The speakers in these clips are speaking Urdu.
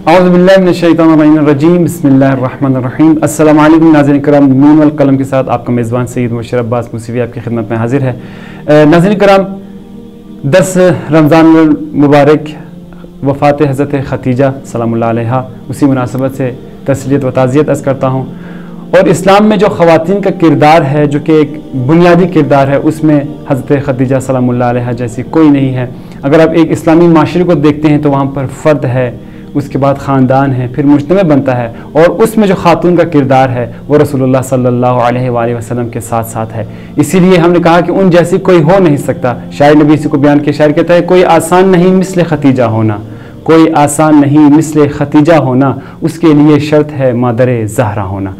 اعوذ باللہ من الشیطان الرجیم بسم اللہ الرحمن الرحیم۔ السلام علیکم ناظرین کرام، نون والقلم کے ساتھ آپ کا میزبان سید مبشر عباس موسوی آپ کی خدمت میں حاضر ہے۔ ناظرین کرام، 10 رمضان المبارک وفات حضرت خدیجہ سلام اللہ علیہا، اسی مناسبت سے تسلیت و تعزیت عرض کرتا ہوں۔ اور اسلام میں جو خواتین کا کردار ہے، جو کہ ایک بنیادی کردار ہے، اس میں حضرت خدیجہ سلام اللہ علیہا جیسی کوئی نہیں ہے۔ اگر آپ ایک اسلامی معاشرے کو دیکھتے ہیں تو وہاں پر فرد ہے، اس کے بعد خاندان ہے، پھر مجتمع بنتا ہے، اور اس میں جو خاتون کا کردار ہے وہ رسول اللہ صلی اللہ علیہ وآلہ وسلم کے ساتھ ساتھ ہے۔ اسی لیے ہم نے کہا کہ ان جیسی کوئی ہو نہیں سکتا۔ شاعر نبی اسی کو بیان کیا، شاعر کہتا ہے کوئی آسان نہیں مثل خدیجہ ہونا، کوئی آسان نہیں مثل خدیجہ ہونا، اس کے لیے شرط ہے مادر زہرا ہونا۔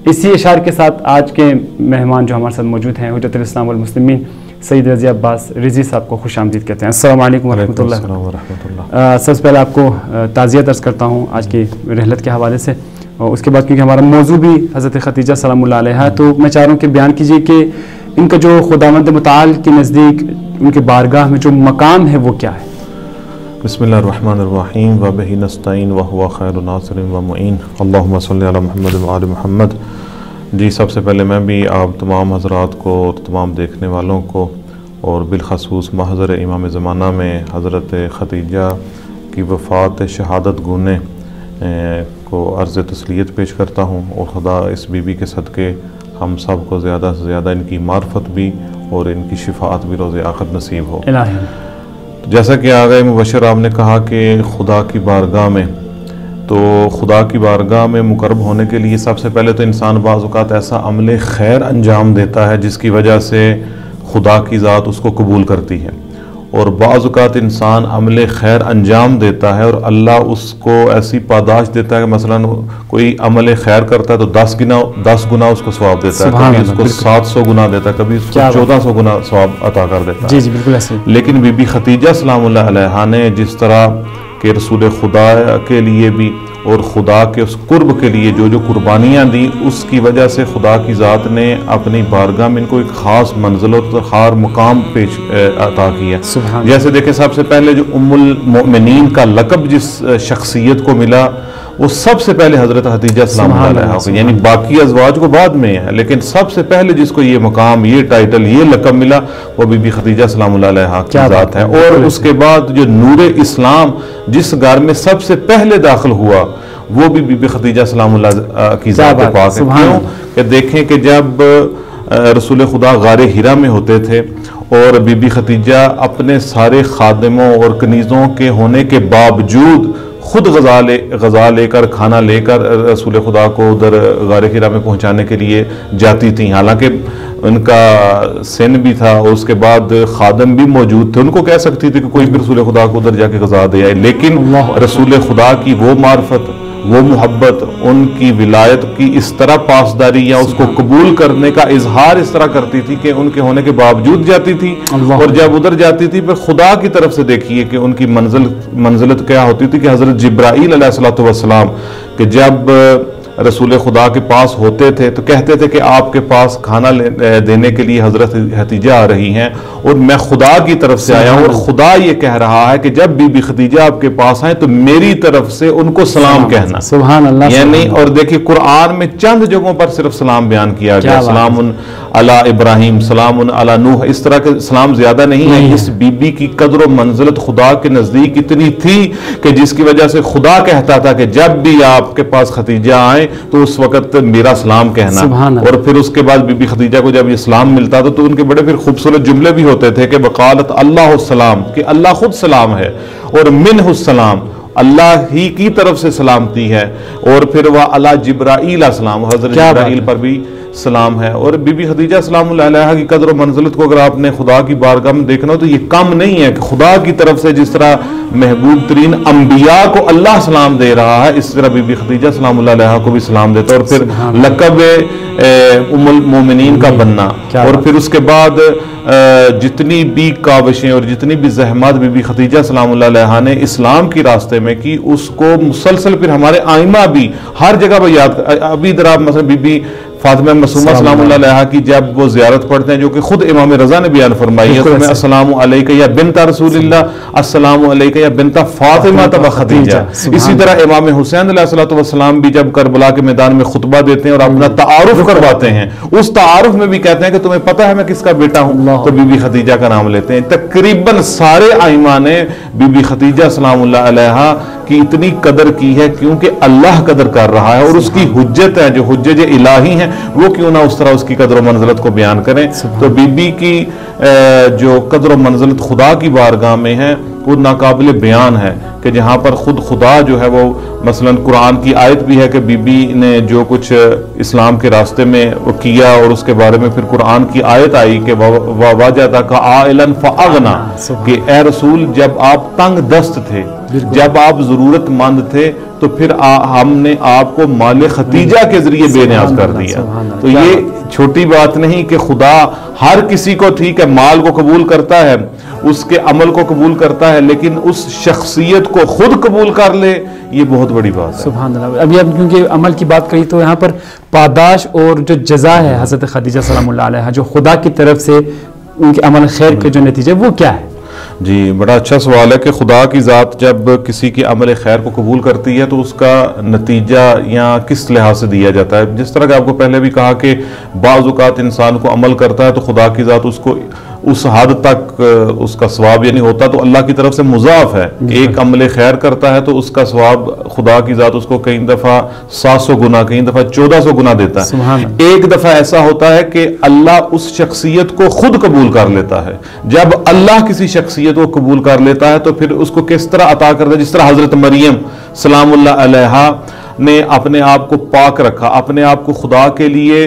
اسی اشعار کے ساتھ آج کے مہمان جو ہمارے ساتھ موجود ہیں، حجت الاسلام والمسلمین سید رضی عباس رضی صاحب کو خوش آمدید کہتے ہیں۔ السلام علیکم ورحمۃ اللہ۔ سب سے پہلے آپ کو تعزیت عرض کرتا ہوں آج کی رحلت کے حوالے سے، اور اس کے بعد کیونکہ ہمارا موضوع بھی حضرت خدیجہ سلام اللہ علیہا ہے، تو میں چاہ رہا ہوں کہ بیان کیجیے کہ ان کا جو خداوند متعال کے نزدیک ان کے بارگاہ میں جو مقام ہے وہ کیا ہے؟ بسم اللہ الرحمن الرحیم وبہ نستعین وہو خیر ناصر ومعین اللہم صلی علی محمد وآل محمد۔ جی، سب سے پہلے میں بھی آپ تمام حضرات کو، تمام دیکھنے والوں کو، اور بالخصوص محضر امام زمانہ میں حضرت خدیجہ کی وفات شہادت گونے کو عرض تسلیت پیش کرتا ہوں، اور خدا اس بی بی کے صدقے ہم سب کو زیادہ سے زیادہ ان کی معرفت بھی اور ان کی شفاعت بھی روز آخرت نصیب ہو۔ جیسا کہ آگے مبشر آپ نے کہا کہ خدا کی بارگاہ میں، تو خدا کی بارگاہ میں مقرب ہونے کے لیے سب سے پہلے تو انسان بعض اوقات ایسا عمل خیر انجام دیتا ہے جس کی وجہ سے خدا کی ذات اس کو قبول کرتی ہے، اور بعض اوقات انسان عمل خیر انجام دیتا ہے اور اللہ اس کو ایسی پاداش دیتا ہے کہ مثلا کوئی عمل خیر کرتا ہے تو 10 گنا اس کو ثواب دیتا ہے، کبھی اس کو 700 گنا دیتا ہے، کبھی اس کو 1400 گنا ثواب عطا کر دیتا ہے۔ جی بالکل ایسے۔ لیکن بی بی خدیجہ سلام اللہ علیہا نے جس طرح کہ رسول خدا کے لیے بھی اور خدا کے اس قرب کے لیے جو قربانیاں دیں، اس کی وجہ سے خدا کی ذات نے اپنی بارگاہ میں ان کو ایک خاص منزل اور خاص مقام پیش عطا کیا۔ جیسے دیکھیں، سب سے پہلے جو ام المؤمنین کا لقب جس شخصیت کو ملا وہ سب سے پہلے حضرت خدیجہ سلام اللہ علیہا کو، یعنی باقی ازواج کو بعد میں ہے، لیکن سب سے پہلے جس کو یہ مقام، یہ ٹائٹل، یہ لقب ملا وہ بی بی خدیجہ سلام اللہ علیہا کی ذات ہے۔ اور اس کے بعد جو نور اسلام جس گھر میں سب سے پہلے داخل ہوا وہ بھی بی بی خدیجہ سلام اللہ کی ذات پاک ہے۔ کیوں کہ دیکھیں کہ جب رسول خدا غار حرا میں ہوتے تھے اور بی بی خدیجہ اپنے سارے خادموں اور کنیزوں کے ہونے کے باوجود خود غذا لے کر، کھانا لے کر رسول خدا کو ادھر غار حرا میں پہنچانے کے لیے جاتی تھیں، حالانکہ ان کا سن بھی تھا اور اس کے بعد خادم بھی موجود تھے، ان کو کہہ سکتی تھی کہ کوئی بھی رسول خدا کو ادھر جا کے غذا دے آئے، لیکن رسول خدا کی وہ معرفت، وہ محبت، ان کی ولایت کی اس طرح پاسداری یا اس کو قبول کرنے کا اظہار اس طرح کرتی تھی کہ ان کے ہونے کے باوجود جاتی تھی، اور جب ادھر جاتی تھی پھر خدا کی طرف سے دیکھیے کہ ان کی منزلت کیا ہوتی تھی کہ حضرت جبرائیل علیہ السلام کہ جب رسول خدا کے پاس ہوتے تھے تو کہتے تھے کہ آپ کے پاس کھانا دینے کے لیے حضرت خدیجہ آ رہی ہیں اور میں خدا کی طرف سے آیا ہوں، اور خدا یہ کہہ رہا ہے کہ جب بی بی خدیجہ آپ کے پاس آئیں تو میری طرف سے ان کو سلام کہنا۔ سبحان اللہ۔ یعنی اور دیکھیں قرآن میں چند جگہوں پر صرف سلام بیان کیا گیا، سلام علی ابراہیم، سلام علی نوح، اس طرح کے سلام زیادہ نہیں ہے۔ اس بی بی کی قدر و منزلت خدا کے نزدیک اتنی تھی کہ جس کی وجہ سے خدا کہتا تھا کہ جب بھی آپ کے پاس خدیجہ آئیں تو اس وقت میرا سلام کہنا۔ اور پھر اس کے بعد بی بی خدیجہ کو جب یہ سلام ملتا تھا تو ان کے بڑے پھر خوبصورت جملے بھی ہوتے تھے کہ وقالت اللہ السلام، کہ اللہ خود سلام ہے، اور منہ السلام، اللہ ہی کی طرف سے سلامتی ہے، اور پھر وہ علی جبرائیل السلام، حضرت جبرائیل پر بھی سلام ہے۔ اور بی بی خدیجہ سلام اللہ علیہا کی قدر و منزلت کو اگر آپ نے خدا کی بارگاہ میں دیکھنا تو یہ کم نہیں ہے کہ خدا کی طرف سے جس طرح محبوب ترین انبیاء کو اللہ سلام دے رہا ہے، اس طرح بی بی خدیجہ سلام اللہ علیہا کو بھی سلام دیتا ہے، اور پھر لقب ام المومنین کا بننا، اور پھر اس کے بعد جتنی بھی کاوشیں اور جتنی بھی زحمات بی بی خدیجہ سلام اللہ علیہا نے اسلام کی راستے میں کی، اس کو مسلسل پھر ہمارے آئمہ بھی ہر جگہ پر یاد، ابھی ادھر آپ مثلا بی بی فاطمہ معصومہ سلام اللہ علیہا کی جب وہ زیارت پڑھتے ہیں، جو کہ خود امام رضا نے بیان فرمائی ہے، تمہیں السلام علیکہ یا بنت رسول اللہ، السلام علیکہ یا بنت فاطمہ و خدیجہ۔ اسی طرح امام حسین علیہ السلام بھی جب کربلا کے میدان میں خطبہ دیتے ہیں اور اپنا تعارف کرواتے ہیں، اس تعارف میں بھی کہتے ہیں کہ تمہیں پتہ ہے میں کس کا بیٹا ہوں، تو بی بی خدیجہ کا نام لیتے ہیں۔ تقریباً سارے ائمہ نے بی بی خدیجہ سلام اللہ علیہا کی اتنی قدر کی ہے کیونکہ اللہ قدر کر رہا ہے، اور اس کی حجت ہے جو حجت الہی ہیں، وہ کیوں نہ اس طرح اس کی قدر و منزلت کو بیان کریں۔ تو بی بی کی جو قدر و منزلت خدا کی بارگاہ میں ہے وہ ناقابل بیان ہے، کہ جہاں پر خود خدا جو ہے وہ مثلا قرآن کی آیت بھی ہے کہ بی بی نے جو کچھ اسلام کے راستے میں وہ کیا، اور اس کے بارے میں پھر قرآن کی آیت آئی کہ وَوَجَدَكَ عَائِلًا فَأَغْنَىٰ، کہ اے رسول جب آپ تنگ دست تھے، جب آپ ضرورت مند تھے، تو پھر ہم نے آپ کو مال ختیجہ کے ذریعے بے نیاز کر دیا۔ تو یہ چھوٹی بات نہیں کہ خدا ہر کسی کو ٹھیک ہے مال کو قبول کرتا ہے، اس کے عمل کو قبول کرتا ہے، لیکن اس شخصیت کو خود قبول کر لے، یہ بہت بڑی بات ہے۔ سبحان اللہ۔ ابھی اب کیونکہ عمل کی بات کری تو یہاں پر پاداش اور جو جزا ہے حضرت خدیجہ سلام اللہ علیہا جو خدا کی طرف سے ان کے عمل خیر کے جو نتیجے وہ کیا ہے؟ جی بڑا اچھا سوال ہے کہ خدا کی ذات جب کسی کی عمل خیر کو قبول کرتی ہے تو اس کا نتیجہ یا کس لحاظ سے دیا جاتا ہے؟ جس طرح کہ آپ کو پہلے بھی کہا کہ بعض اوقات انسان کو عمل کرتا ہے تو خدا کی ذات اس کو اس حد تک اس کا ثواب یعنی ہوتا تو اللہ کی طرف سے مضاف ہے، ایک عمل خیر کرتا ہے تو اس کا ثواب خدا کی ذات اس کو کئی دفعہ 700 گنا کئی دفعہ 1400 گنا دیتا ہے۔ ایک دفعہ ایسا ہوتا ہے کہ اللہ اس شخصیت کو خود قبول کر لیتا ہے۔ جب اللہ کسی شخصیت کو قبول کر لیتا ہے تو پھر اس کو کس طرح عطا کرتا ہے؟ جس طرح حضرت مریم سلام اللہ علیہا نے اپنے آپ کو پاک رکھا، اپنے آپ کو خدا کے لیے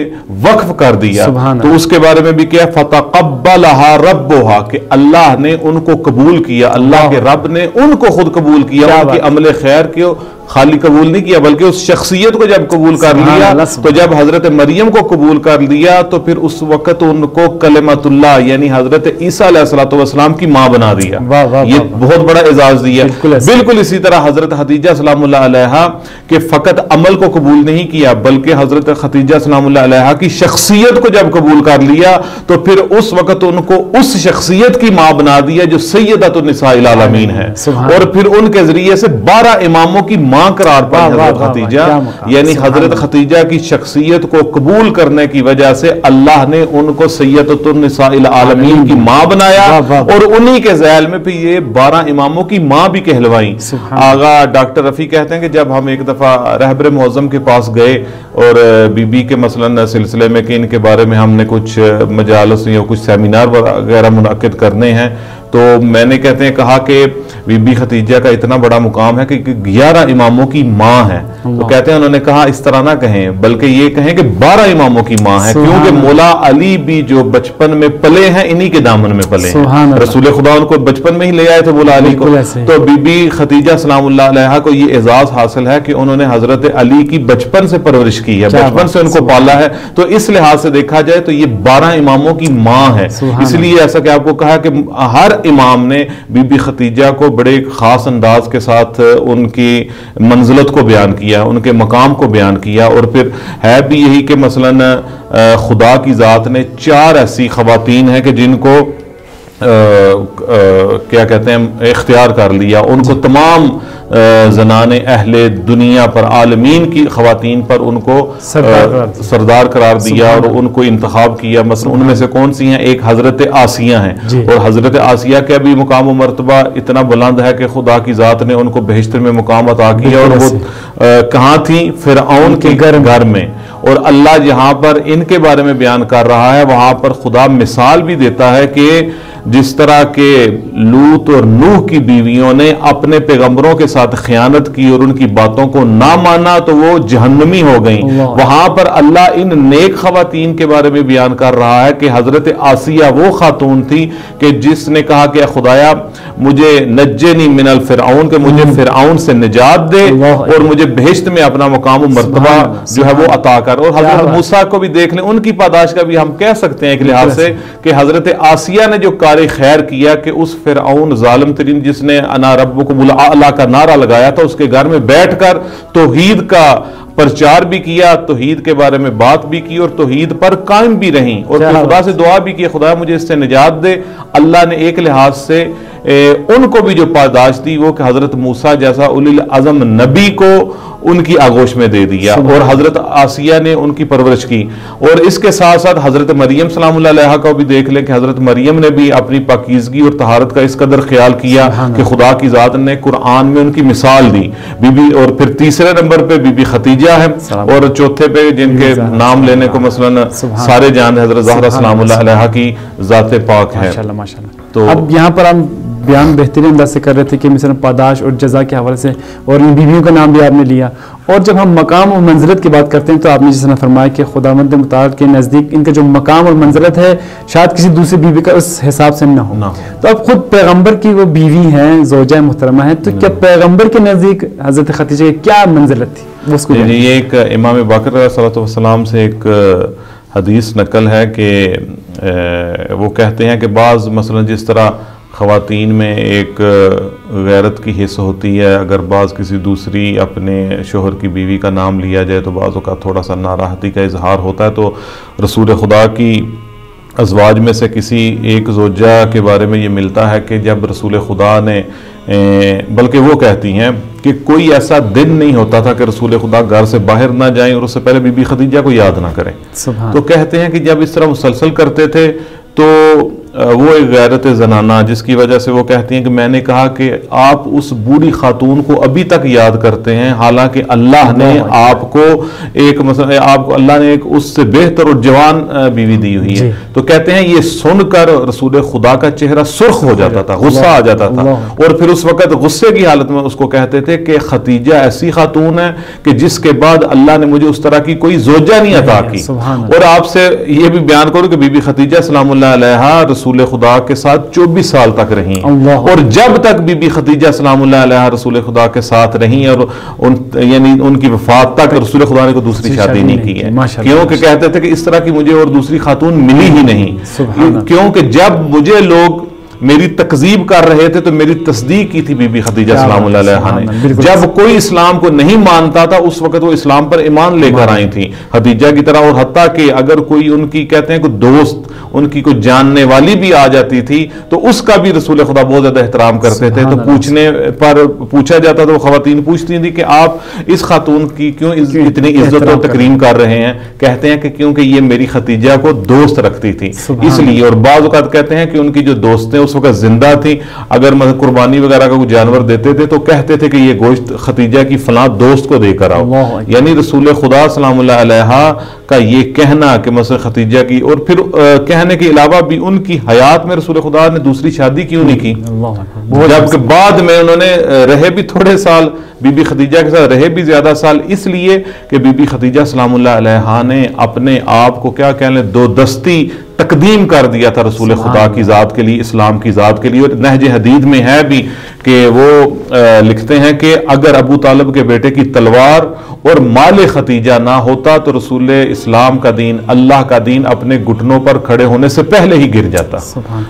وقف کر دیا، تو اس کے بارے میں بھی کیا فَتَقَبَّلَهَا رَبُّهَا کہ اللہ نے ان کو قبول کیا، اللہ کے رب نے ان کو خود قبول کیا، ان کی عمل خیر کو خالی قبول نہیں کیا بلکہ اس شخصیت کو جب قبول کر لیا، تو جب حضرت مریم کو قبول کر لیا تو پھر اس وقت ان کو کلمۃ اللہ یعنی حضرت عیسیٰ علیہ السلام کی ماں بنا دیا۔ یہ بہت بڑا اعزاز دیا۔ بالکل اسی طرح حضرت خدیجہ سلام اللہ علیہا کہ فقط عمل کو قبول نہیں کیا بلکہ حضرت خدیجہ سلام اللہ علیہا کی شخصیت کو جب قبول کر لیا تو پھر اس وقت ان کو اس شخصیت کی ماں بنا دیا جو سیدۃ النساء العالمین ہے، اور پھر ان کے ذریعے سے 12 اماموں کی ماں قرار پائی حضرت خدیجہ، یعنی حضرت خدیجہ کی شخصیت کو قبول کرنے کی وجہ سے اللہ نے ان کو سیدۃ النساء العالمین کی ماں بنایا، اور انہی کے ذیل میں پھر یہ 12 اماموں کی ماں بھی کہلوائیں۔ آغا ڈاکٹر رفیع کہتے ہیں کہ جب ہم ایک دفعہ رہبر معظم کے پاس گئے اور بی بی کے مثلا سلسلے میں کہ ان کے بارے میں ہم نے کچھ مجالس یا کچھ سیمینار وغیرہ منعقد کرنے ہیں، تو میں نے کہتے ہیں کہا کہ بی بی خدیجہ کا اتنا بڑا مقام ہے کہ 11 اماموں کی ماں ہے، تو کہتے ہیں انہوں نے کہا اس طرح نہ کہیں بلکہ یہ کہیں کہ 12 اماموں کی ماں ہے، کیونکہ مولا علی بھی جو بچپن میں پلے ہیں انہی کے دامن میں پلے ہیں، رسول خدا ان کو بچپن میں ہی لے آئے تھے مولا علی کو، تو بی بی خدیجہ سلام اللہ علیہا کو یہ اعزاز حاصل ہے کہ انہوں نے حضرت علی کی بچپن سے پرورش کی ہے، بچپن سے ان کو پالا ہے، تو اس لحاظ سے دیکھا جائے تو یہ 12 اماموں کی ماں ہے۔ اس لیے ایسا کہ آپ کو کہا کہ ہر امام نے بی بی خدیجہ کو بڑے خاص انداز کے ساتھ ان کی منزلت کو بیان کیا، ان کے مقام کو بیان کیا، اور پھر ہے بھی یہی کہ مثلا خدا کی ذات نے 4 ایسی خواتین ہیں کہ جن کو کیا کہتے ہیں اختیار کر لیا، ان کو تمام زنان اہل دنیا پر عالمین کی خواتین پر ان کو سردار قرار دیا اور ان کو انتخاب کیا۔ مثلا ان میں سے کون سی ہیں؟ ایک حضرت آسیہ ہیں، اور حضرت آسیہ کا بھی مقام و مرتبہ اتنا بلند ہے کہ خدا کی ذات نے ان کو بہشت میں مقام عطا کیا، اور وہ کہاں تھیں؟ فرعون کے گھر میں، اور اللہ جہاں پر ان کے بارے میں بیان کر رہا ہے وہاں پر خدا مثال بھی دیتا ہے کہ جس طرح کہ لوط اور نوح کی بیویوں نے اپنے پیغمبروں کے ساتھ خیانت کی اور ان کی باتوں کو نہ مانا تو وہ جہنمی ہو گئیں، وہاں پر اللہ ان نیک خواتین کے بارے میں بیان کر رہا ہے کہ حضرت آسیہ وہ خاتون تھی کہ جس نے کہا کہ خدایا مجھے نجنی من الفرعون کہ مجھے فرعون سے نجات دے اور مجھے بہشت میں اپنا مقام و مرتبہ جو ہے وہ عطا کر۔ اور حضرت موسیٰ کو بھی دیکھ لیں، ان کی پاداش کا بھی ہم کہہ سکتے ہیں ایک لحاظ سے کہ حضرت آسیہ نے جو خیر کیا کہ اس فرعون ظالم ترین جس نے انا ربکم الاعلی کا نعرہ لگایا تھا اس کے گھر میں بیٹھ کر توحید کا پرچار بھی کیا، توحید کے بارے میں بات بھی کی اور توحید پر قائم بھی رہیں، اور خدا سے دعا بھی کی خدا مجھے اس سے نجات دے۔ اللہ نے ایک لحاظ سے ان کو بھی جو پاداش دی وہ کہ حضرت موسیٰ جیسا اولی العزم نبی کو ان کی آغوش میں دے دیا، اور حضرت آسیہ نے ان کی پرورش کی، اور اس کے ساتھ ساتھ حضرت مریم سلام اللہ علیہ کا بھی دیکھ لیں کہ حضرت مریم نے بھی اپنی پاکیزگی اور طہارت کا اس قدر خیال کیا کہ خدا کی ذات نے قرآن میں ان کی مثال دی۔ بی بی، اور پھر تیسرے نمبر پہ بی بی خدیجہ ہے، اور چوتھے پہ جن کے نام لینے کو مثلا سارے جان حضرت زہرا سلام اللہ علیہ کی ذات پاک ہے۔ تو اب یہاں پر ہم بیان بہترین انداز سے کر رہے تھے کہ مثلا پاداش اور جزا کے حوالے سے، اور ان بیویوں کا نام بھی آپ نے لیا، اور جب ہم مقام اور منزلت کی بات کرتے ہیں تو آپ نے جس طرح فرمایا کہ خداوند متعال کے نزدیک ان کا جو مقام اور منزلت ہے شاید کسی دوسری بیوی کا اس حساب سے نہ ہو۔ تو اب خود پیغمبر کی وہ بیوی ہیں، زوجہ محترمہ ہیں، تو کیا پیغمبر کے نزدیک حضرت خدیجہ کی کیا منزلت تھی؟ یہ ایک امام باقر علیہ الصلوۃ والسلام سے ایک حدیث نقل ہے کہ وہ کہتے ہیں کہ بعض مثلا جس طرح خواتین میں ایک غیرت کی حص ہوتی ہے، اگر بعض کسی دوسری اپنے شوہر کی بیوی کا نام لیا جائے تو بعض اوقات تھوڑا سا ناراحتی کا اظہار ہوتا ہے، تو رسول خدا کی ازواج میں سے کسی ایک زوجہ کے بارے میں یہ ملتا ہے کہ جب رسول خدا نے بلکہ وہ کہتی ہیں کہ کوئی ایسا دن نہیں ہوتا تھا کہ رسول خدا گھر سے باہر نہ جائیں اور اس سے پہلے بی بی خدیجہ کو یاد نہ کریں۔ تو کہتے ہیں کہ جب اس طرح مسلسل کرتے تھے تو وہ ایک غیرت زنانہ جس کی وجہ سے وہ کہتی ہیں کہ میں نے کہا کہ آپ اس بوڑھی خاتون کو ابھی تک یاد کرتے ہیں، حالانکہ اللہ نے آپ کو ایک مثلا آپ کو اللہ نے ایک اس سے بہتر اور جوان بیوی دی ہوئی ہے۔ تو کہتے ہیں یہ سن کر رسول خدا کا چہرہ سرخ ہو جاتا تھا، غصہ آ جاتا تھا، اور پھر اس وقت غصے کی حالت میں اس کو کہتے تھے کہ خدیجہ ایسی خاتون ہے کہ جس کے بعد اللہ نے مجھے اس طرح کی کوئی زوجہ نہیں عطا کی۔ اور آپ سے یہ بھی بیان کروں کہ بی بی خدیجہ سلام اللہ علیہا رسول خدا کے ساتھ 24 سال تک رہیں، اور جب تک بی بی خدیجہ سلام اللہ علیہ رسول خدا کے ساتھ رہیں اور یعنی ان کی وفات تک رسول خدا نے کوئی دوسری شادی نہیں کی ہے، کیونکہ کہتے تھے کہ اس طرح کی مجھے اور دوسری خاتون ملی ہی نہیں، کیونکہ جب مجھے لوگ میری تکذیب کر رہے تھے تو میری تصدیق کی تھی بی بی خدیجہ سلام اللہ علیہ نے۔ جب کوئی اسلام کو نہیں مانتا تھا اس وقت وہ اسلام پر ایمان لے کر آئی تھی خدیجہ کی طرح، اور حتیٰ کہ اگر کوئی ان کی کہتے ہیں کوئی دوست ان کی کوئی جاننے والی بھی آ جاتی تھی تو اس کا بھی رسول خدا بہت زیادہ احترام کرتے تھے۔ تو پوچھنے پر پوچھا جاتا تو خواتین پوچھتی تھی کہ آپ اس خاتون کی کیوں اتنی عزت و تکریم کر رہے ہیں؟ کہتے ہیں کہ کیونکہ یہ میری خدیجہ کو دوست رکھتی تھی اس لیے، اور بعض اوقات کہتے ہیں کہ ان کی جو دوستیں اس وقت زندہ تھی، اگر مطلب قربانی وغیرہ کا کوئی جانور دیتے تھے تو کہتے تھے کہ یہ گوشت خدیجہ کی فلاں دوست کو دے کر آؤ، یعنی رسول خدا سلام اللہ علیہ کا یہ کہنا کہ مثلا خدیجہ کی، اور پھر کہنے کے علاوہ بھی ان کی حیات میں رسول خدا نے دوسری شادی کیوں نہیں کی، جبکہ بعد میں انہوں نے رہے بھی تھوڑے سال بی بی خدیجہ کے ساتھ، رہے بھی زیادہ سال، اس لیے کہ بی بی خدیجہ سلام اللہ علیہ نے اپنے آپ کو کیا کہہ لیں دو دستی تقدیم کر دیا تھا رسول خدا کی ذات کے لیے، اسلام کی ذات کے لیے۔ اور نہج حدید میں ہے بھی کہ وہ لکھتے ہیں کہ اگر ابو طالب کے بیٹے کی تلوار اور مال خدیجہ نہ ہوتا تو رسول اسلام کا دین، اللہ کا دین اپنے گھٹنوں پر کھڑے ہونے سے پہلے ہی گر جاتا۔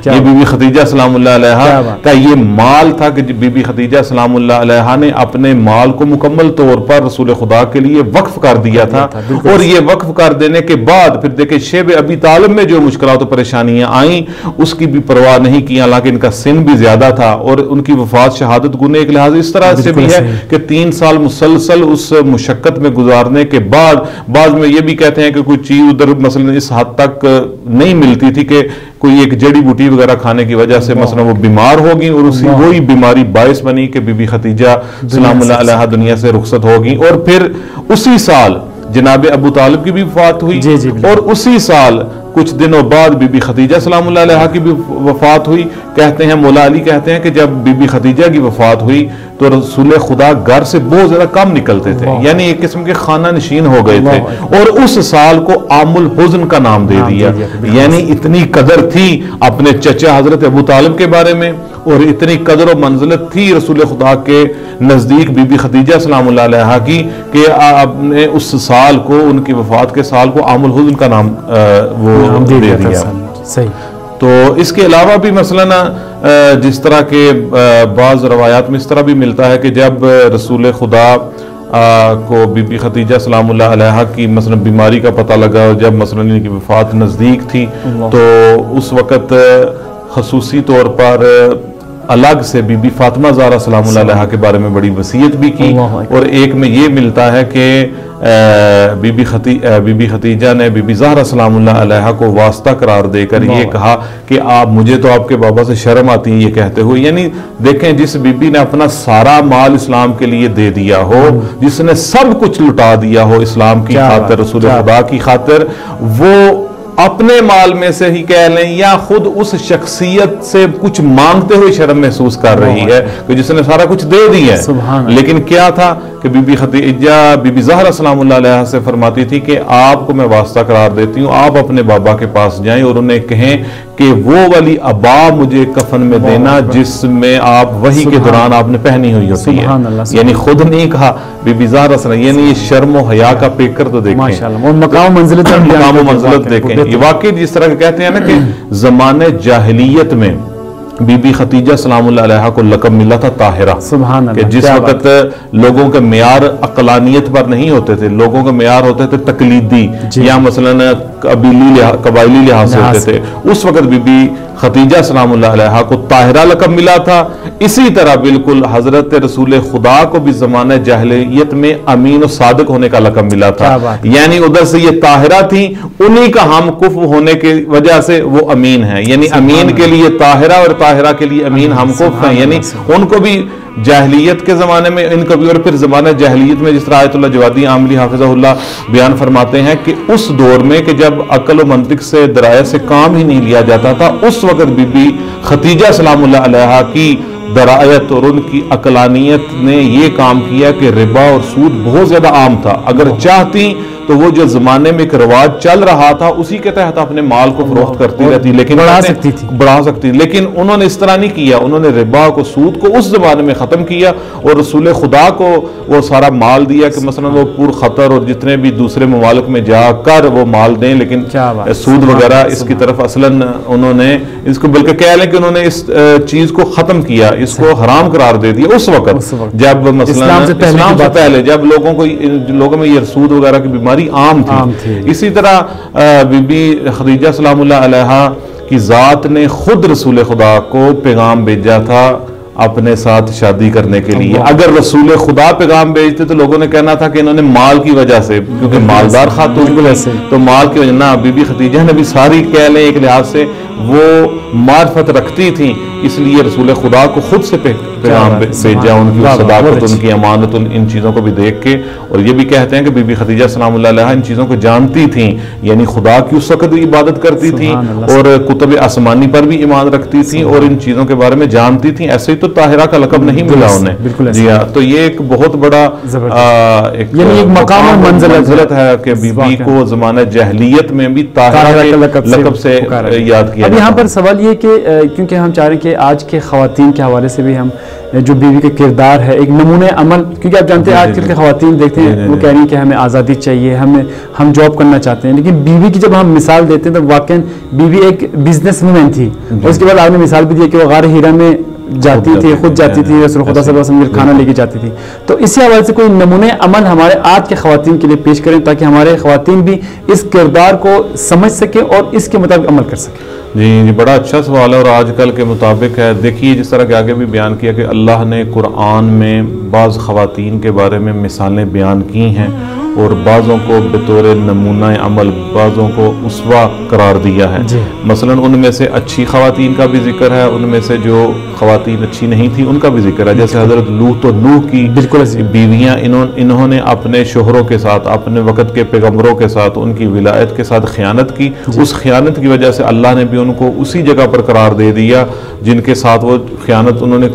یہ بی بی خدیجہ سلام اللہ علیہ کا یہ مال تھا کہ بی بی خدیجہ سلام اللہ علیہ نے اپنے مال کو مکمل طور پر رسول خدا کے لیے وقف کر دیا تھا، اور یہ وقف کر دینے کے بعد پھر دیکھیں شیب ابی طالب میں جو مشکلات و پریشانیاں آئیں اس کی بھی پرواہ نہیں کی، حالانکہ ان کا سن بھی زیادہ تھا، اور ان کی وفات شہادت گنے ایک لحاظ اس طرح سے بھی ہے کہ 3 سال مسلسل اس مشقت میں گزارنے کے بعد، بعض میں یہ بھی کہتے ہیں کہ کوئی چیز ادھر مثلا اس حد تک نہیں ملتی تھی کہ کوئی ایک جڑی بوٹی وغیرہ کھانے کی وجہ سے مثلا وہ بیمار ہوگی، اور اسی وہی بیماری باعث بنی کہ بی بی خدیجہ سلام اللہ علیہ دنیا سے رخصت ہوگی، اور پھر اسی سال جناب ابو طالب کی بھی وفات ہوئی، اور اسی سال کچھ دنوں بعد بی بی خدیجہ سلام اللہ علیہ کی بھی وفات ہوئی۔ کہتے ہیں مولا علی کہتے ہیں کہ جب بی بی خدیجہ کی وفات ہوئی تو رسول خدا گھر سے بہت زیادہ کم نکلتے تھے، یعنی ایک قسم کے خانہ نشین ہو گئے تھے، اور اس سال کو عام الحزن کا نام دے دیا، یعنی اتنی قدر تھی اپنے چچا حضرت ابو طالب کے بارے میں، اور اتنی قدر و منزلت تھی رسول خدا کے نزدیک بی بی خدیجہ سلام اللہ علیہ کی کہ آپ نے اس سال کو، ان کی وفات کے سال کو عام الحزن کا نام وہ دے دیا۔ تو اس کے علاوہ بھی مثلا جس طرح کے بعض روایات میں اس طرح بھی ملتا ہے کہ جب رسول خدا کو بی بی خدیجہ سلام اللہ علیہا کی مثلا بیماری کا پتہ لگا، جب مثلا ان کی وفات نزدیک تھی تو اس وقت خصوصی طور پر الگ سے بی بی فاطمہ زہرا سلام اللہ علیہا کے بارے میں بڑی وصیت بھی کی، اور ایک میں یہ ملتا ہے کہ بی بی خدیجہ نے بی بی زہرا سلام اللہ علیہا کو واسطہ قرار دے کر یہ کہا کہ مجھے تو آپ کے بابا سے شرم آتی ہے یہ کہتے ہوئے، یعنی دیکھیں جس بی بی نے اپنا سارا مال اسلام کے لیے دے دیا ہو، جس نے سب کچھ لٹا دیا ہو اسلام کی خاطر، رسول خدا کی خاطر، وہ اپنے مال میں سے ہی کہہ لیں یا خود اس شخصیت سے کچھ مانگتے ہوئے شرم محسوس کر رہی ہے کہ جس نے سارا کچھ دے دیا ہے۔ لیکن کیا تھا کہ بی بی خدیجہ بی بی زہرا سلام اللہ علیہ سے فرماتی تھی کہ آپ کو میں واسطہ قرار دیتی ہوں، آپ اپنے بابا کے پاس جائیں اور انہیں کہیں کہ وہ والی عبا مجھے کفن میں دینا جس میں آپ وحی کے دوران آپ نے پہنی ہوئی ہوتی ہے، یعنی خود نہیں کہا بی بی زہرا سلام، یعنی یہ شرم و حیا کا پیکر تو دیکھیں، مقام و منزلت دیکھیں۔ یہ واقعی جس طرح کہتے ہیں نا کہ زمانے جاہلیت میں بی بی خدیجہ سلام اللہ علیہا کو لقب ملا تھا طاہرہ، کہ جس وقت لوگوں کے معیار عقلانیت پر نہیں ہوتے تھے، لوگوں کے معیار ہوتے تھے تقلیدی یا مثلا قبائلی لحاظ سے ہوتے تھے، اس وقت بی بی خدیجہ سلام اللہ علیہا کو طاہرہ لقب ملا تھا۔ اسی طرح بالکل حضرت رسول خدا کو بھی زمانہ جاہلیت میں امین و صادق ہونے کا لقب ملا تھا، یعنی ادھر سے یہ طاہرہ تھی، انہی کا ہم کف ہونے کی وجہ سے وہ امین ہے، یعنی امین کے لیے طاہرہ اور طاہرہ کے لیے امین ہم کف ہیں، یعنی ان کو بھی جاہلیت کے زمانے میں ان کو بھی، اور پھر زمانہ جاہلیت میں جس طرح آیت اللہ جوادی عاملی حافظہ اللہ بیان فرماتے ہیں کہ اس دور میں کہ جب عقل و منطق سے درایت سے کام ہی نہیں لیا جاتا تھا، اس وقت بی بی خدیجہ سلام اللہ علیہا کی درایت اور ان کی عقلانیت نے یہ کام کیا کہ ربا اور سود بہت زیادہ عام تھا، اگر چاہتی تو وہ جو زمانے میں ایک رواج چل رہا تھا اسی کے تحت اپنے مال کو فروخت کرتی رہتی، لیکن بڑھا سکتی، لیکن انہوں نے اس طرح نہیں کیا، انہوں نے ربا کو سود کو اس زمانے میں ختم کیا اور رسول خدا کو وہ سارا مال دیا کہ مثلا وہ پور خطر اور جتنے بھی دوسرے ممالک میں جا کر وہ مال دیں، لیکن سود وغیرہ اس کی طرف اصلاً انہوں نے اس کو بلکہ کہہ لیں کہ انہوں نے اس چیز کو ختم کیا، اس کو حرام قرار دے دیا اس وقت جب مثلا اسلام سے پہلے جب لوگوں میں یہ سود وغیرہ کی بیماری عام تھی۔ اسی طرح بی بی خدیجہ سلام اللہ علیہا کی ذات نے خود رسول خدا کو پیغام بھیجا تھا اپنے ساتھ شادی کرنے کے لیے۔ اگر رسول خدا پیغام بھیجتے تو لوگوں نے کہنا تھا کہ انہوں نے مال کی وجہ سے، کیونکہ مالدار خاتون تو مال کی وجہ نہ، بی بی خدیجہ نے بھی ساری کہہ لیں ایک لحاظ سے وہ معرفت رکھتی تھیں، اس لیے رسول خدا کو خود سے پیغام بھیجا، ان کی صداقت، ان کی امانت، ان چیزوں کو بھی دیکھ کے۔ اور یہ بھی کہتے ہیں کہ بی بی خدیجہ سلام اللہ علیہا ان چیزوں کو جانتی تھیں، یعنی خدا کی اس وقت بھی عبادت کرتی تھیں اور کتب آسمانی پر بھی ایمان رکھتی تھیں اور ان چیزوں کے بارے میں جانتی تھیں، ایسے ہی تو طاہرہ کا لقب نہیں ملا انہیں۔ جی ہاں، تو یہ ایک بہت بڑا ایک مقام اور منزلت ہے کہ بی بی کو زمانہ جاہلیت میں بھی طاہرہ کے لقب سے یاد کیا۔ اب یہاں پر سوال یہ کہ کیونکہ ہم چاہ رہے ہیں کہ آج کے خواتین کے حوالے سے بھی ہم جو بیوی کا کردار ہے ایک نمونہ عمل، کیونکہ آپ جانتے ہیں آج کل کے خواتین دیکھتے ہیں وہ کہہ رہی ہیں کہ ہمیں آزادی چاہیے، ہم جاب کرنا چاہتے ہیں، لیکن بیوی کی جب ہم مثال دیتے ہیں تو واقعاً بیوی ایک بزنس وومن تھی، اور اس کے بعد آپ نے مثال بھی دی کہ وہ غار ہیرا میں جاتی تھی، خود جاتی تھی، رسول خدا صلی اللہ علیہ وسلم کھانا لے کے جاتی تھی۔ تو اسی حوالے سے کوئی نمونہ عمل ہمارے آج کے خواتین کے لیے پیش کریں تاکہ ہمارے خواتین بھی اس کردار کو سمجھ سکیں اور اس کے مطابق عمل کر سکیں۔ جی بڑا اچھا سوال ہے اور آج کل کے مطابق ہے۔ دیکھیے جس طرح کہ آگے بھی بیان کیا کہ اللہ نے قرآن میں بعض خواتین کے بارے میں مثالیں بیان کی ہیں اور بعضوں کو بطور نمونہ عمل، بعضوں کو اسوہ قرار دیا ہے۔ مثلا ان میں سے اچھی خواتین کا بھی ذکر ہے، ان میں سے جو خواتین اچھی نہیں تھی ان کا بھی ذکر ہے، جیسے حضرت لوط و نوح کی بیویاں، انہوں نے اپنے شوہروں کے ساتھ، اپنے وقت کے پیغمبروں کے ساتھ، ان کی ولایت کے ساتھ خیانت کی، اس خیانت کی وجہ سے اللہ نے بھی ان کو اسی جگہ پر قرار دے دیا جن کے ساتھ وہ خیانت انہوں نے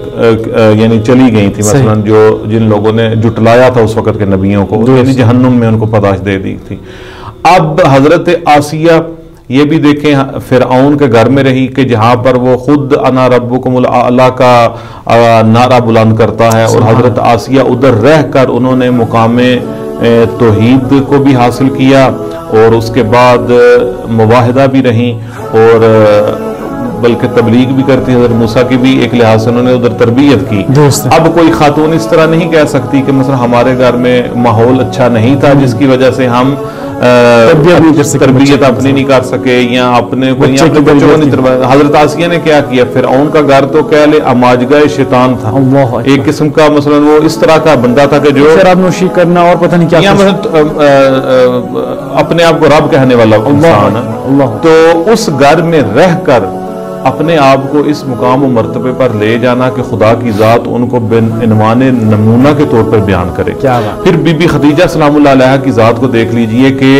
یعنی چلی گئی تھی، مثلا جن لوگوں نے جھٹلایا تھا اس وقت کے نبیوں کو، یعنی جہنم میں ان کو پاداش دے دی تھی۔ اب حضرت آسیہ یہ بھی دیکھیں فرعون کے گھر میں رہی کہ جہاں پر وہ خود انا ربکم الاعلی کا نعرہ بلند کرتا ہے، اور حضرت آسیہ ادھر رہ کر انہوں نے مقام توحید کو بھی حاصل کیا اور اس کے بعد مواحدہ بھی رہیں اور بلکہ تبلیغ بھی کرتی ہے، حضرت موسیٰ کی بھی ایک لحاظ سے انہوں نے ادھر تربیت کی۔ اب کوئی خاتون اس طرح نہیں کہہ سکتی کہ مثلا ہمارے گھر میں ماحول اچھا نہیں تھا جس کی وجہ سے ہم تربیت اپنی نہیں کر سکے یا اپنے حضرت آسیہ نے کیا کیا، فرعون کا گھر تو کہہ لے اماجگاہ شیطان تھا، ایک قسم کا مثلا وہ اس طرح کا بندہ تھا کہ جو شراب نوشی کرنا اور پتہ نہیں کیا اپنے آپ کو رب کہنے والا انسان، تو اس گھر میں رہ کر اپنے آپ کو اس مقام و مرتبے پر لے جانا کہ خدا کی ذات ان کو عنوان نمونہ کے طور پر بیان کرے۔ پھر بی بی خدیجہ سلام اللہ علیہا کی ذات کو دیکھ لیجئے کہ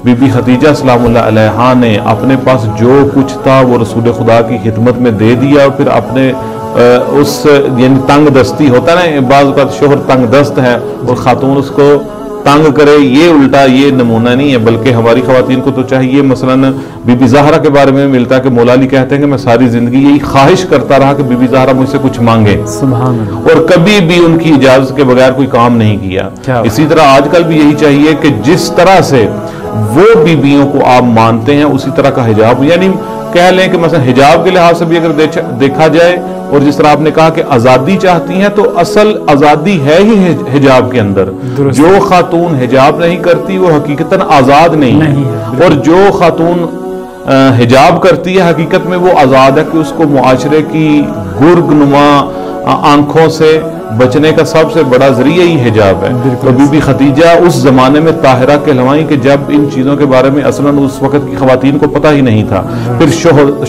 بی بی خدیجہ سلام اللہ علیہا نے اپنے پاس جو کچھ تھا وہ رسول خدا کی خدمت میں دے دیا، اور پھر اپنے اس یعنی تنگ دستی ہوتا ہے نا، بعض اوقات شوہر تنگ دست ہے اور خاتون اس کو تنگ کرے، یہ الٹا یہ نمونہ نہیں ہے، بلکہ ہماری خواتین کو تو چاہیے، مثلا بی بی زہرا کے بارے میں ملتا ہے کہ مولا علی کہتے ہیں کہ میں ساری زندگی یہی خواہش کرتا رہا کہ بی بی زہرا مجھ سے کچھ مانگے، سبحان اللہ، اور کبھی بھی ان کی اجازت کے بغیر کوئی کام نہیں کیا۔ اسی طرح آج کل بھی یہی چاہیے کہ جس طرح سے وہ بیویوں کو آپ مانتے ہیں اسی طرح کا حجاب، یعنی کہہ لیں کہ مثلا حجاب کے لحاظ سے بھی اگر دیکھا جائے، اور جس طرح آپ نے کہا کہ آزادی چاہتی ہیں تو اصل آزادی ہے ہی حجاب کے اندر، جو خاتون حجاب نہیں کرتی وہ حقیقتاً آزاد نہیں ہے، اور جو خاتون حجاب کرتی ہے حقیقت میں وہ آزاد ہے کہ اس کو معاشرے کی گرگ نما آنکھوں سے بچنے کا سب سے بڑا ذریعہ ہی حجاب ہے۔ تو بی بی خدیجہ اس زمانے میں طاہرہ کہلوائیں کہ جب ان چیزوں کے بارے میں اصلاً اس وقت کی خواتین کو پتہ ہی نہیں تھا۔ پھر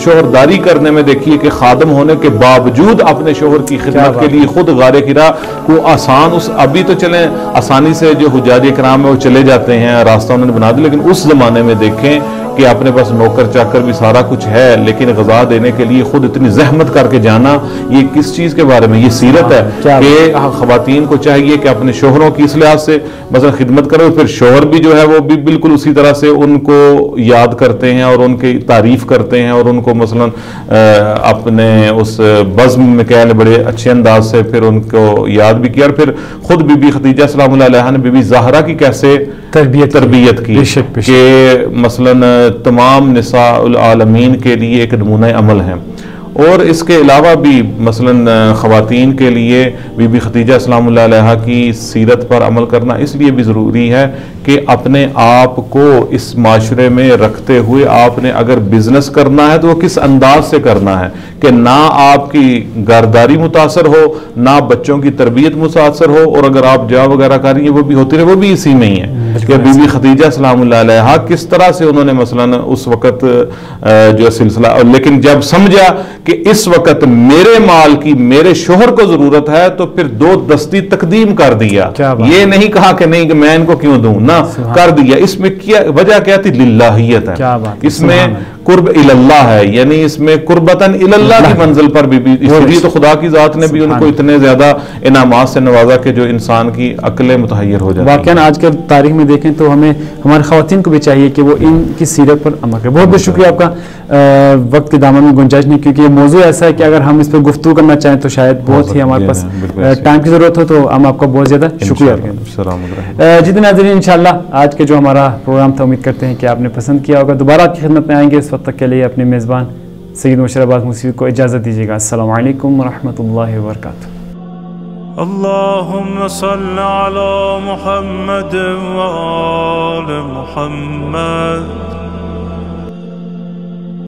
شوہرداری کرنے میں دیکھیے کہ خادم ہونے کے باوجود اپنے شوہر کی خدمت کے لیے خود غار ہرا کو آسان، ابھی تو چلیں آسانی سے جو حجاج کرام ہے وہ چلے جاتے ہیں، راستہ انہوں نے بنا دیا، لیکن اس زمانے میں دیکھیں کہ اپنے پاس نوکر چاکر بھی سارا کچھ ہے، لیکن غذا دینے کے لیے خود اتنی زحمت کر کے جانا، یہ کس چیز کے بارے میں؟ یہ سیرت ہے کہ خواتین کو چاہیے کہ اپنے شوہروں کی اس لحاظ سے مثلا خدمت کرے، پھر شوہر بھی جو ہے وہ بھی بالکل اسی طرح سے ان کو یاد کرتے ہیں اور ان کی تعریف کرتے ہیں، اور ان کو مثلا اپنے اس بزم میں کہہ لیں بڑے اچھے انداز سے پھر ان کو یاد بھی کیا، اور پھر خود بی بی خدیجہ سلام اللہ علیہا نے بی بی زہرا کی کیسے تربیت کی کہ مثلا تمام نساء العالمین کے لیے ایک نمونہ عمل ہے۔ اور اس کے علاوہ بھی مثلا خواتین کے لیے بی بی خدیجہ سلام اللہ علیہا کی سیرت پر عمل کرنا اس لیے بھی ضروری ہے کہ اپنے آپ کو اس معاشرے میں رکھتے ہوئے آپ نے اگر بزنس کرنا ہے تو وہ کس انداز سے کرنا ہے کہ نہ آپ کی گھرداری متاثر ہو، نہ بچوں کی تربیت متاثر ہو، اور اگر آپ جاب وغیرہ کر رہی ہیں وہ بھی ہوتی رہے، وہ بھی اسی میں ہی ہے کہ بی بی خدیجہ سلام اللہ علیہا کس طرح سے انہوں نے مثلا اس وقت جو سلسلہ، لیکن جب سمجھا کہ اس وقت میرے مال کی میرے شوہر کو ضرورت ہے تو پھر دو دستی تقدیم کر دیا، یہ نہیں کہا کہ نہیں کہ میں ان کو کیوں دوں، نہ کر دیا۔ اس میں وجہ کیا تھی؟ للہیت ہے، اس میں قرب الاللہ ہے، یعنی اس میں قربتاً الاللہ کی منزل پر بھی اس لیے تو خدا کی ذات نے بھی ان کو اتنے زیادہ انعامات سے نوازا کہ جو انسان کی عقلیں متحیر ہو جاتی ہیں۔ واقعاً آج کل تاریخ میں دیکھیں تو ہمیں ہمارے خواتین کو بھی چاہیے کہ وہ ان کی سیرت پر عمل کریں۔ بہت بہت شکریہ آپ کا، وقت کے دامن میں گنجائش نہیں، کیونکہ یہ موضوع ایسا ہے کہ اگر ہم اس پہ گفتگو کرنا چاہیں تو شاید بہت ہی ہمارے پاس ٹائم کی ضرورت ہو، تو ہم آپ کا بہت زیادہ شکریہ کریں۔ جتنے ناظرین انشاءاللہ آج کے جو ہمارا پروگرام تھا امید کرتے ہیں کہ آپ نے پسند کیا ہوگا۔ دوبارہ آپ کی خدمت میں آئیں گے، اس وقت تک کے لیے اپنے میزبان سید مبشر عباس موسوی کو اجازت دیجیے گا۔ السلام علیکم ورحمۃ اللہ وبرکاتہ۔ اللهم صل على محمد وآل محمد